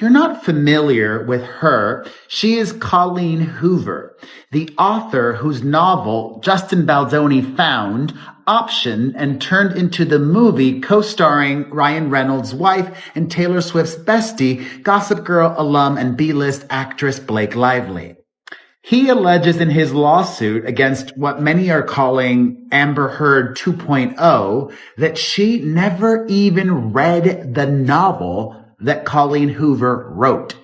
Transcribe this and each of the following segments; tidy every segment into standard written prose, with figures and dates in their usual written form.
you're not familiar with her, she is Colleen Hoover, the author whose novel Justin Baldoni found, optioned, and turned into the movie co-starring Ryan Reynolds' wife and Taylor Swift's bestie, Gossip Girl alum and B-list actress Blake Lively. He alleges in his lawsuit against what many are calling Amber Heard 2.0 that she never even read the novel that Colleen Hoover wrote.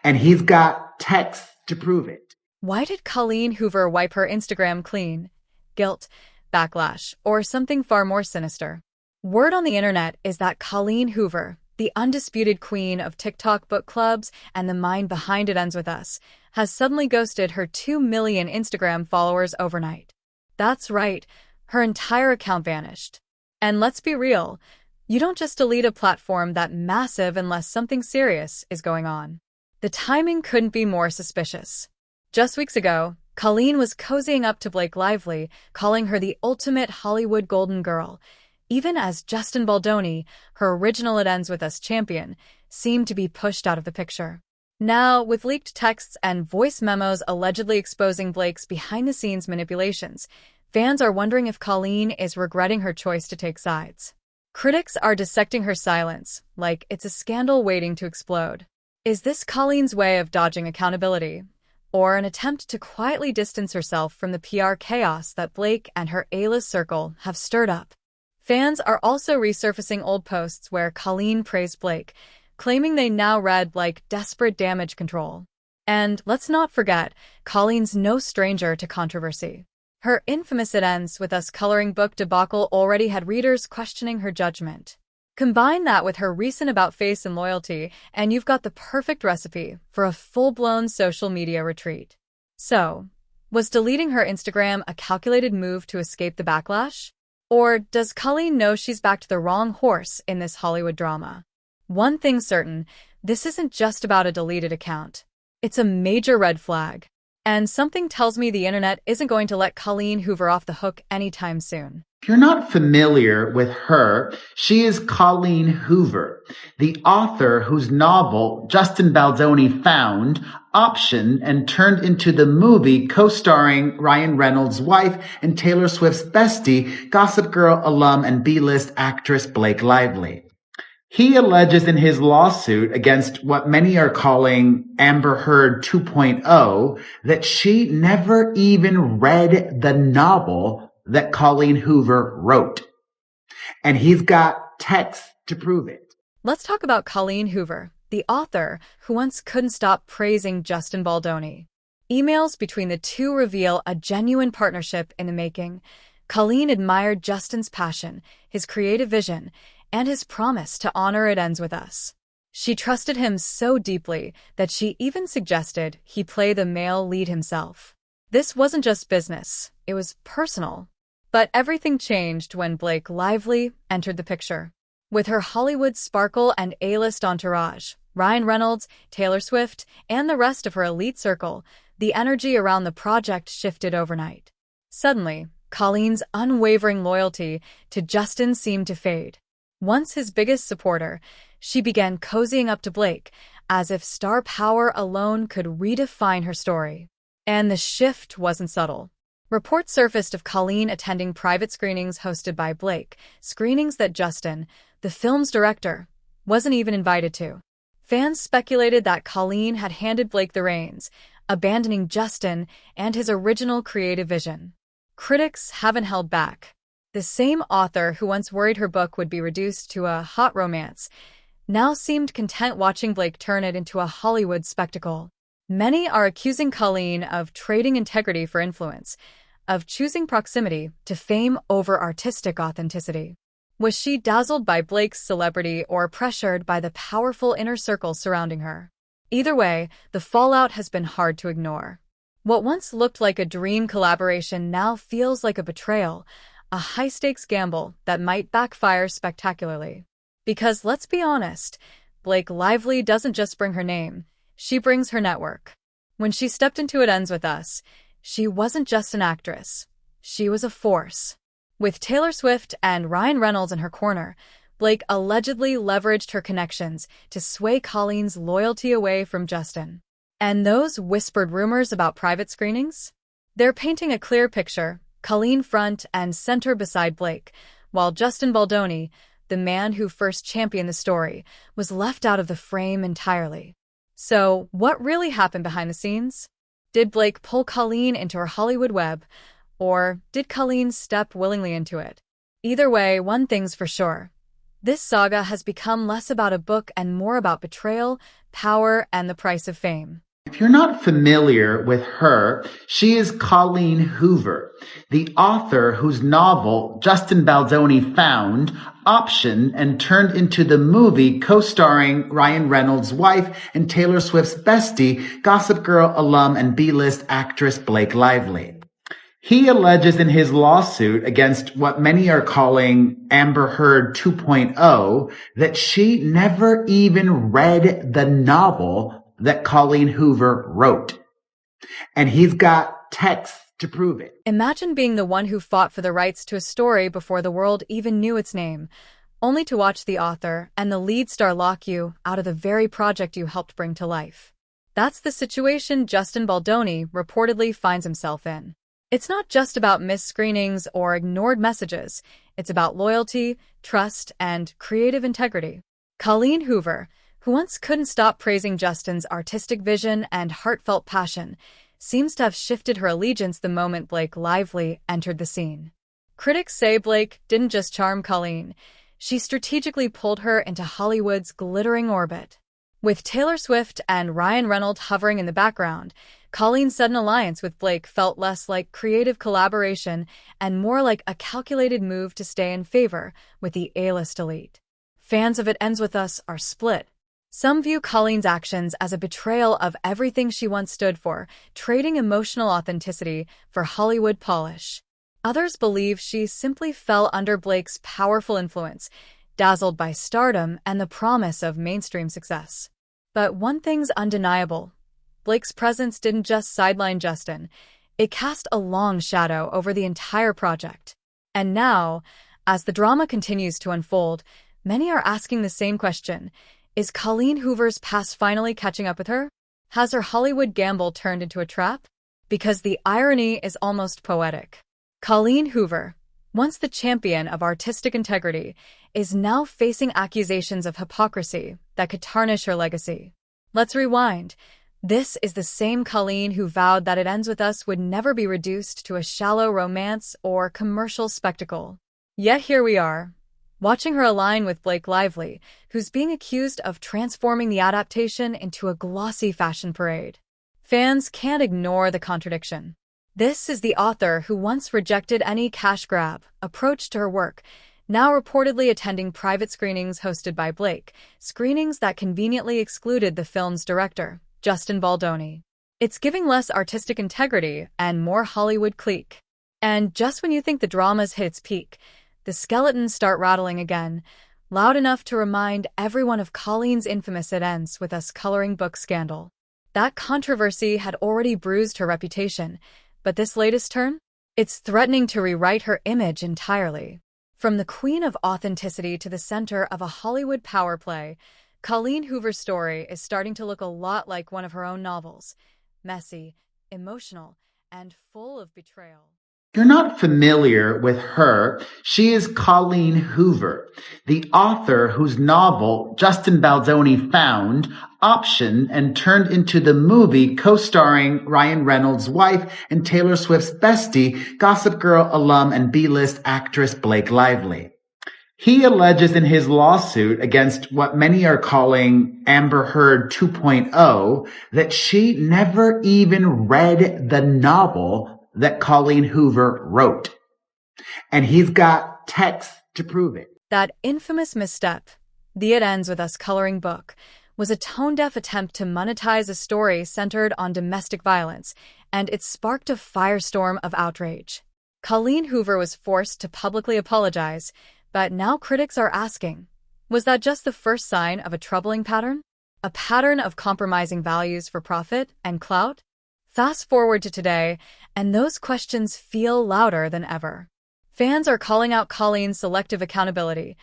And he's got texts to prove it. Why did Colleen Hoover wipe her Instagram clean? Guilt, backlash, or something far more sinister? Word on the internet is that Colleen Hoover, the undisputed queen of TikTok book clubs and the mind behind It Ends With Us, has suddenly ghosted her 2 million Instagram followers overnight. That's right, her entire account vanished. And let's be real, you don't just delete a platform that massive unless something serious is going on. The timing couldn't be more suspicious. Just weeks ago, Colleen was cozying up to Blake Lively, calling her the ultimate Hollywood golden girl, even as Justin Baldoni, her original It Ends With Us champion, seemed to be pushed out of the picture. Now, with leaked texts and voice memos allegedly exposing Blake's behind-the-scenes manipulations, fans are wondering if Colleen is regretting her choice to take sides. Critics are dissecting her silence, like it's a scandal waiting to explode. Is this Colleen's way of dodging accountability, or an attempt to quietly distance herself from the PR chaos that Blake and her A-list circle have stirred up? Fans are also resurfacing old posts where Colleen praised Blake, claiming they now read like desperate damage control. And let's not forget, Colleen's no stranger to controversy. Her infamous It Ends With Us coloring book debacle already had readers questioning her judgment. Combine that with her recent about-face and loyalty, and you've got the perfect recipe for a full-blown social media retreat. So, was deleting her Instagram a calculated move to escape the backlash? Or does Colleen know she's backed the wrong horse in this Hollywood drama? One thing's certain, this isn't just about a deleted account. It's a major red flag. And something tells me the internet isn't going to let Colleen Hoover off the hook anytime soon. If you're not familiar with her, she is Colleen Hoover, the author whose novel Justin Baldoni found, optioned, and turned into the movie co-starring Ryan Reynolds' wife and Taylor Swift's bestie, Gossip Girl alum and B-list actress Blake Lively. He alleges in his lawsuit against what many are calling Amber Heard 2.0 that she never even read the novel that Colleen Hoover wrote. And he's got texts to prove it. Let's talk about Colleen Hoover, the author who once couldn't stop praising Justin Baldoni. Emails between the two reveal a genuine partnership in the making. Colleen admired Justin's passion, his creative vision, and his promise to honor It Ends With Us. She trusted him so deeply that she even suggested he play the male lead himself. This wasn't just business, it was personal. But everything changed when Blake Lively entered the picture. With her Hollywood sparkle and A-list entourage, Ryan Reynolds, Taylor Swift, and the rest of her elite circle, the energy around the project shifted overnight. Suddenly, Colleen's unwavering loyalty to Justin seemed to fade. Once his biggest supporter, she began cozying up to Blake, as if star power alone could redefine her story. And the shift wasn't subtle. Reports surfaced of Colleen attending private screenings hosted by Blake, screenings that Justin, the film's director, wasn't even invited to. Fans speculated that Colleen had handed Blake the reins, abandoning Justin and his original creative vision. Critics haven't held back. The same author who once worried her book would be reduced to a hot romance now seemed content watching Blake turn it into a Hollywood spectacle. Many are accusing Colleen of trading integrity for influence, of choosing proximity to fame over artistic authenticity. Was she dazzled by Blake's celebrity or pressured by the powerful inner circle surrounding her? Either way, the fallout has been hard to ignore. What once looked like a dream collaboration now feels like a betrayal, a high-stakes gamble that might backfire spectacularly. Because let's be honest, Blake Lively doesn't just bring her name, she brings her network. When she stepped into It Ends With Us, she wasn't just an actress, she was a force. With Taylor Swift and Ryan Reynolds in her corner, Blake allegedly leveraged her connections to sway Colleen's loyalty away from Justin. And those whispered rumors about private screenings? They're painting a clear picture, Colleen front and center beside Blake, while Justin Baldoni, the man who first championed the story, was left out of the frame entirely. So, what really happened behind the scenes? Did Blake pull Colleen into her Hollywood web, or did Colleen step willingly into it? Either way, one thing's for sure. This saga has become less about a book and more about betrayal, power, and the price of fame. If you're not familiar with her, she is Colleen Hoover, the author whose novel Justin Baldoni found, optioned, and turned into the movie co-starring Ryan Reynolds' wife and Taylor Swift's bestie, Gossip Girl alum and B-list actress Blake Lively. He alleges in his lawsuit against what many are calling Amber Heard 2.0 that she never even read the novel that Colleen Hoover wrote. And he's got texts to prove it. Imagine being the one who fought for the rights to a story before the world even knew its name, only to watch the author and the lead star lock you out of the very project you helped bring to life. That's the situation Justin Baldoni reportedly finds himself in. It's not just about missed screenings or ignored messages. It's about loyalty, trust, and creative integrity. Colleen Hoover, who once couldn't stop praising Justin's artistic vision and heartfelt passion, seems to have shifted her allegiance the moment Blake Lively entered the scene. Critics say Blake didn't just charm Colleen, she strategically pulled her into Hollywood's glittering orbit. With Taylor Swift and Ryan Reynolds hovering in the background, Colleen's sudden alliance with Blake felt less like creative collaboration and more like a calculated move to stay in favor with the A-list elite. Fans of It Ends With Us are split. Some view Colleen's actions as a betrayal of everything she once stood for, trading emotional authenticity for Hollywood polish. Others believe she simply fell under Blake's powerful influence, dazzled by stardom and the promise of mainstream success. But one thing's undeniable. Blake's presence didn't just sideline Justin, it cast a long shadow over the entire project. And now, as the drama continues to unfold, many are asking the same question. Is Colleen Hoover's past finally catching up with her? Has her Hollywood gamble turned into a trap? Because the irony is almost poetic. Colleen Hoover, once the champion of artistic integrity, is now facing accusations of hypocrisy that could tarnish her legacy. Let's rewind. This is the same Colleen who vowed that It Ends With Us would never be reduced to a shallow romance or commercial spectacle. Yet here we are, watching her align with Blake Lively, who's being accused of transforming the adaptation into a glossy fashion parade. Fans can't ignore the contradiction. This is the author who once rejected any cash grab approach to her work, now reportedly attending private screenings hosted by Blake, screenings that conveniently excluded the film's director, Justin Baldoni. It's giving less artistic integrity and more Hollywood clique. And just when you think the drama's hit its peak, the skeletons start rattling again, loud enough to remind everyone of Colleen's infamous It Ends With Us coloring book scandal. That controversy had already bruised her reputation, but this latest turn? It's threatening to rewrite her image entirely. From the queen of authenticity to the center of a Hollywood power play, Colleen Hoover's story is starting to look a lot like one of her own novels. Messy, emotional, and full of betrayal. If you're not familiar with her, she is Colleen Hoover, the author whose novel Justin Baldoni found, optioned, and turned into the movie co-starring Ryan Reynolds' wife and Taylor Swift's bestie, Gossip Girl alum and B-list actress Blake Lively. He alleges in his lawsuit against what many are calling Amber Heard 2.0 that she never even read the novel that Colleen Hoover wrote. And he's got texts to prove it. That infamous misstep, the It Ends With Us coloring book, was a tone-deaf attempt to monetize a story centered on domestic violence, and it sparked a firestorm of outrage. Colleen Hoover was forced to publicly apologize, but now critics are asking, was that just the first sign of a troubling pattern? A pattern of compromising values for profit and clout? Fast forward to today, and those questions feel louder than ever. Fans are calling out Colleen's selective accountability,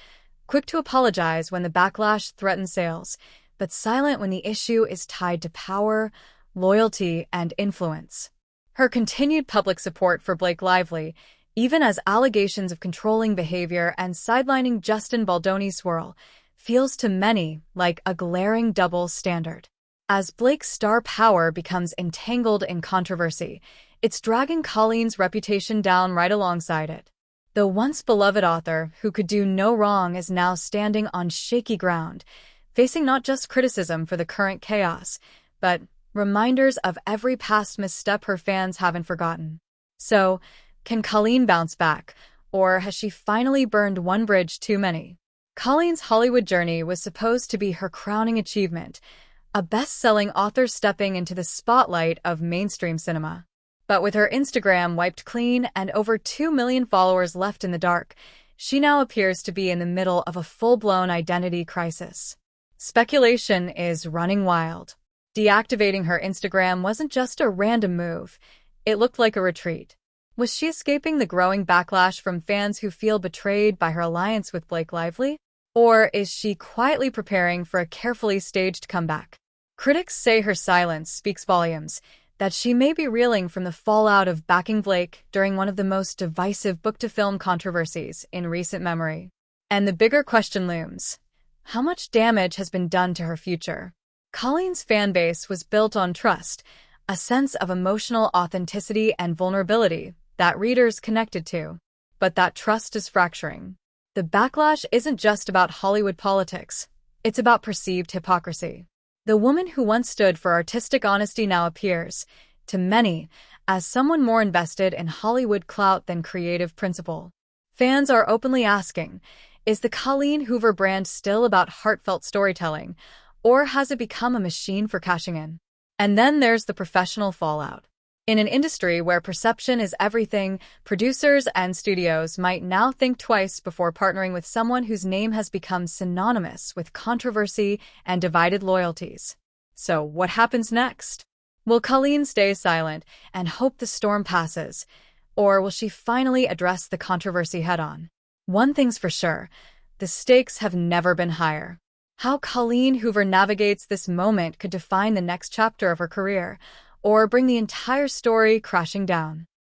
quick to apologize when the backlash threatens sales, but silent when the issue is tied to power, loyalty, and influence. Her continued public support for Blake Lively, even as allegations of controlling behavior and sidelining Justin Baldoni swirl, feels to many like a glaring double standard. As Blake's star power becomes entangled in controversy, it's dragging Colleen's reputation down right alongside it. The once beloved author who could do no wrong is now standing on shaky ground, facing not just criticism for the current chaos, but reminders of every past misstep her fans haven't forgotten. So, can Colleen bounce back, or has she finally burned one bridge too many? Colleen's Hollywood journey was supposed to be her crowning achievement, a best-selling author stepping into the spotlight of mainstream cinema. But with her Instagram wiped clean and over 2 million followers left in the dark, she now appears to be in the middle of a full-blown identity crisis. Speculation is running wild. Deactivating her Instagram wasn't just a random move, it looked like a retreat. Was she escaping the growing backlash from fans who feel betrayed by her alliance with Blake Lively? Or is she quietly preparing for a carefully staged comeback? Critics say her silence speaks volumes, that she may be reeling from the fallout of backing Blake during one of the most divisive book-to-film controversies in recent memory. And the bigger question looms: how much damage has been done to her future? Colleen's fanbase was built on trust, a sense of emotional authenticity and vulnerability that readers connected to. But that trust is fracturing. The backlash isn't just about Hollywood politics, it's about perceived hypocrisy. The woman who once stood for artistic honesty now appears, to many, as someone more invested in Hollywood clout than creative principle. Fans are openly asking, is the Colleen Hoover brand still about heartfelt storytelling, or has it become a machine for cashing in? And then there's the professional fallout. In an industry where perception is everything, producers and studios might now think twice before partnering with someone whose name has become synonymous with controversy and divided loyalties. So what happens next? Will Colleen stay silent and hope the storm passes, or will she finally address the controversy head-on? One thing's for sure, the stakes have never been higher. How Colleen Hoover navigates this moment could define the next chapter of her career, or bring the entire story crashing down.